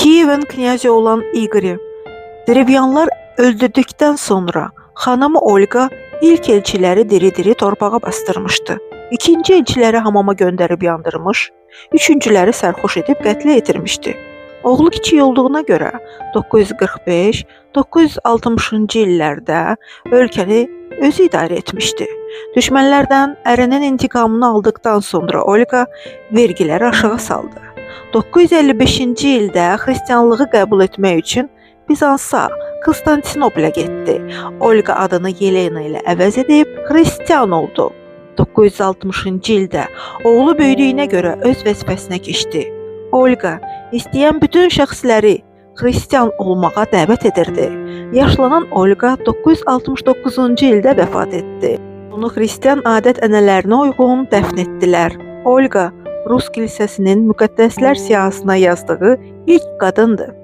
Kiyevin knyazı olan Igor'u Drevyanlar öldürdükten sonra xanımı Olga ilk elçiləri diri-diri torpağa bastırmışdı. İkinci elçiləri hamama göndərib yandırmış, üçüncüləri sərxoş edib qətlə yetirmişdi. Oğlu kiçik olduğuna görə 945-960-cı illərdə ölkəni özü idarə etmişdi. Düşmənlərdən ərinin intiqamını aldıqdan sonra Olga vergiləri aşağı saldı. 955-ci ildə xristianlığı qəbul etmək üçün Bizansa, Konstantinoplə getdi. Olga adını Yelena ilə əvəz edib xristian oldu. 960-cı ildə oğlu böyüdüyünə görə öz vəzifəsinə keçdi. Olga istəyən bütün şəxsləri xristian olmağa dəvət edirdi. Yaşlanan Olga 969-cu ildə vəfat etdi. Onu xristian adət-ənənələrinə uyğun dəfn etdilər. Olga Rus kilsəsinin müqəddəslər siyahısına yazdığı ilk qadındır.